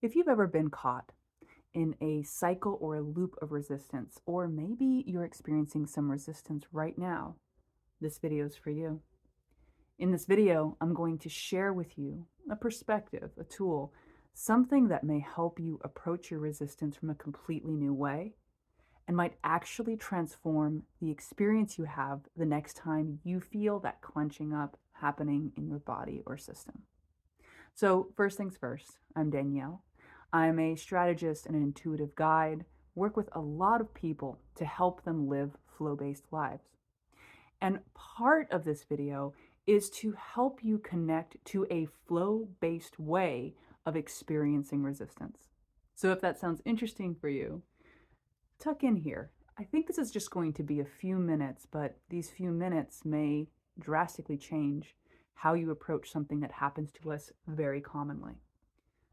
If you've ever been caught in a cycle or a loop of resistance, or maybe you're experiencing some resistance right now, this video is for you. In this video, I'm going to share with you a perspective, a tool, something that may help you approach your resistance from a completely new way and might actually transform the experience you have the next time you feel that clenching up happening in your body or system. So, first things first, I'm Danielle. I'm a strategist and an intuitive guide, work with a lot of people to help them live flow-based lives. And part of this video is to help you connect to a flow-based way of experiencing resistance. So if that sounds interesting for you, tuck in here. I think this is just going to be a few minutes, but these few minutes may drastically change how you approach something that happens to us very commonly.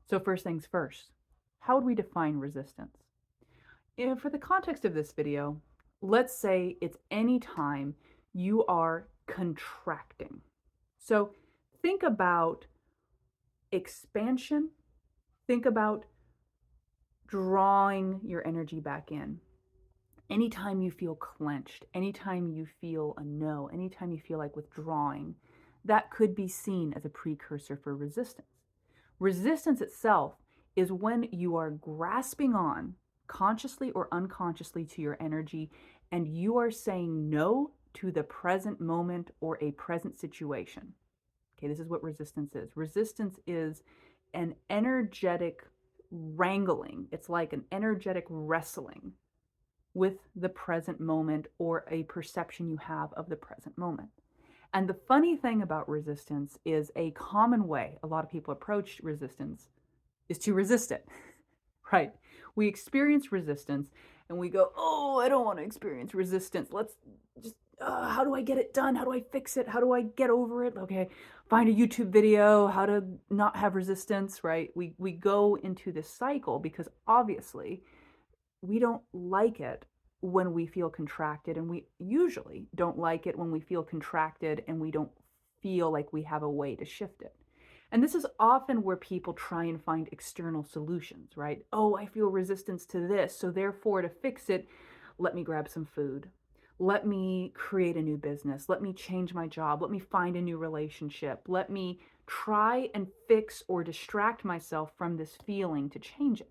So first things first, how would we define resistance? For the context of this video, let's say it's any time you are contracting. So think about expansion, think about drawing your energy back in. Anytime you feel clenched, anytime you feel a no, anytime you feel like withdrawing, that could be seen as a precursor for resistance. Resistance itself is when you are grasping on, consciously or unconsciously, to your energy, and you are saying no to the present moment or a present situation. Okay, this is what resistance is. Resistance is an energetic wrangling. It's like an energetic wrestling with the present moment or a perception you have of the present moment. And the funny thing about resistance is a common way a lot of people approach resistance is to resist it, right? We experience resistance and we go, oh, I don't want to experience resistance. Let's just, how do I get it done? How do I fix it? How do I get over it? Okay, find a YouTube video, how to not have resistance, right? We go into this cycle because obviously we don't like it when we feel contracted, and we usually don't like it when we feel contracted and we don't feel like we have a way to shift it. And this is often where people try and find external solutions, right? Oh, I feel resistance to this, so therefore to fix it, let me grab some food. Let me create a new business. Let me change my job. Let me find a new relationship. Let me try and fix or distract myself from this feeling to change it.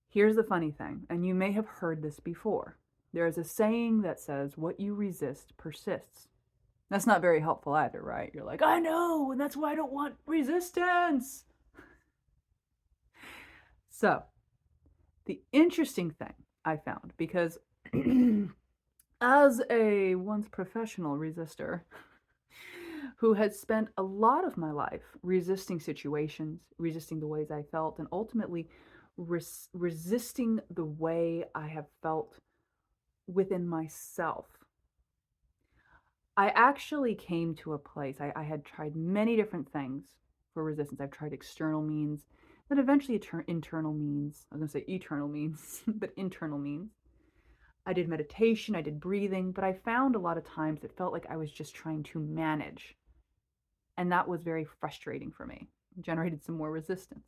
Here's the funny thing, and you may have heard this before. There is a saying that says, what you resist persists. That's not very helpful either, right? You're like, I know, and that's why I don't want resistance. So, the interesting thing I found, because as a once professional resistor who had spent a lot of my life resisting situations, resisting the ways I felt, and ultimately resisting the way I have felt within myself, I actually came to a place. I had tried many different things for resistance. I've tried external means, then eventually internal means. I was going to say eternal means, but internal means. I did meditation, I did breathing, but I found a lot of times it felt like I was just trying to manage. And that was very frustrating for me. It generated some more resistance.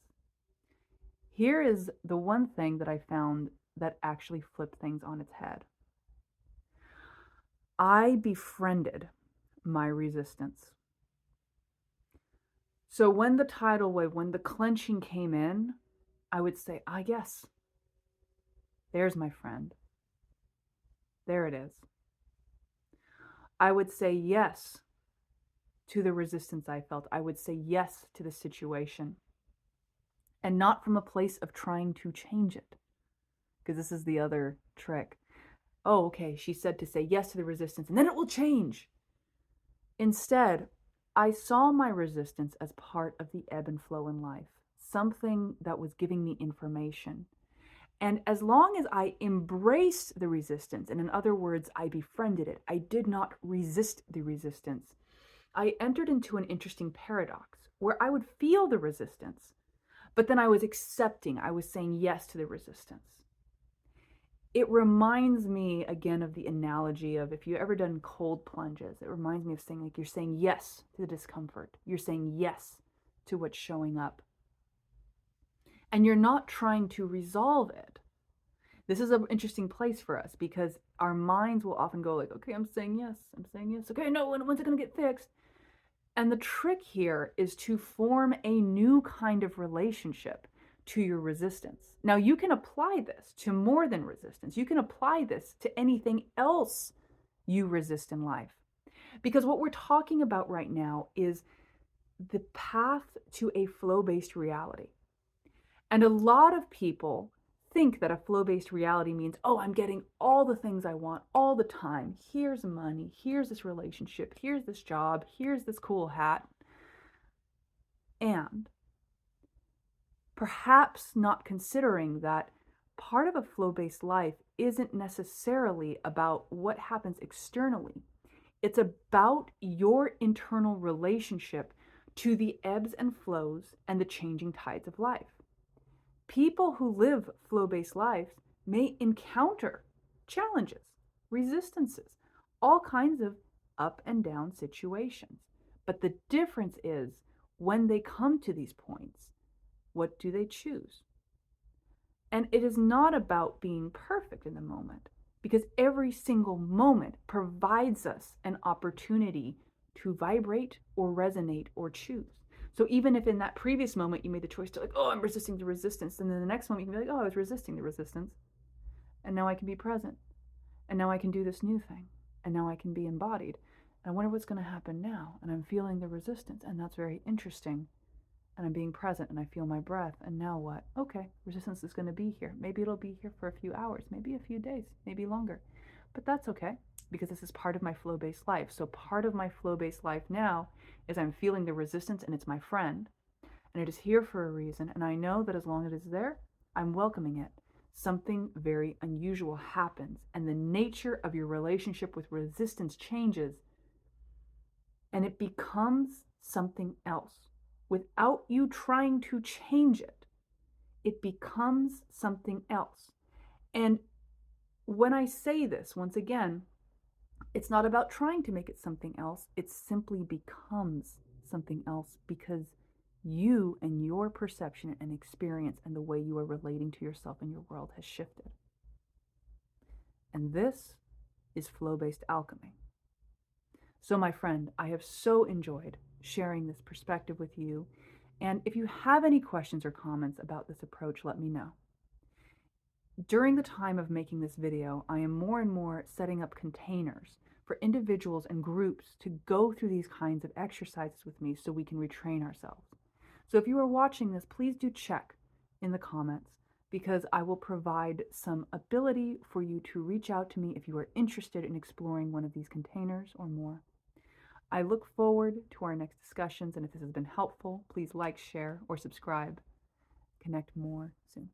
Here is the one thing that I found that actually flipped things on its head. I befriended my resistance. So when the tidal wave, when the clenching came in, I would say, ah, yes, there's my friend. There it is. I would say yes to the resistance I felt. I would say yes to the situation. And not from a place of trying to change it. Because this is the other trick. Oh, okay, she said to say yes to the resistance, and then it will change. Instead, I saw my resistance as part of the ebb and flow in life, something that was giving me information. And as long as I embraced the resistance, and in other words, I befriended it, I did not resist the resistance, I entered into an interesting paradox where I would feel the resistance, but then I was accepting, I was saying yes to the resistance. It reminds me again of the analogy of if you've ever done cold plunges, it reminds me of saying, like, you're saying yes to the discomfort. You're saying yes to what's showing up. and you're not trying to resolve it. This is an interesting place for us because our minds will often go like, okay, I'm saying yes, I'm saying yes. Okay, no, when's it going to get fixed? And the trick here is to form a new kind of relationship to your resistance. Now, you can apply this to more than resistance. You can apply this to anything else you resist in life. Because what we're talking about right now is the path to a flow based reality. And a lot of people think that a flow based reality means, oh, I'm getting all the things I want all the time. Here's money. Here's this relationship. Here's this job. Here's this cool hat. And perhaps not considering that part of a flow based life isn't necessarily about what happens externally. It's about your internal relationship to the ebbs and flows and the changing tides of life. People who live flow based lives may encounter challenges, resistances, all kinds of up and down situations. But the difference is when they come to these points, what do they choose? And it is not about being perfect in the moment, because every single moment provides us an opportunity to vibrate or resonate or choose. So even if in that previous moment you made the choice to like, oh, I'm resisting the resistance, and then the next moment you can be like, oh, I was resisting the resistance, and now I can be present, and now I can do this new thing, and now I can be embodied. And I wonder what's going to happen now, and I'm feeling the resistance, and that's very interesting. And I'm being present and I feel my breath. And now what? Okay, resistance is going to be here. Maybe it'll be here for a few hours, maybe a few days, maybe longer. But that's okay because this is part of my flow based life. So, part of my flow based life now is I'm feeling the resistance and it's my friend. And it is here for a reason. And I know that as long as it is there, I'm welcoming it. Something very unusual happens, and the nature of your relationship with resistance changes, and it becomes something else. Without you trying to change it, it becomes something else. And when I say this, once again, it's not about trying to make it something else. It simply becomes something else because you and your perception and experience and the way you are relating to yourself and your world has shifted. And this is flow based alchemy. So, my friend, I have so enjoyed sharing this perspective with you. And if you have any questions or comments about this approach, let me know. During the time of making this video, I am more and more setting up containers for individuals and groups to go through these kinds of exercises with me so we can retrain ourselves. So if you are watching this, please do check in the comments because I will provide some ability for you to reach out to me if you are interested in exploring one of these containers or more. I look forward to our next discussions, and if this has been helpful, please like, share, or subscribe. Connect more soon.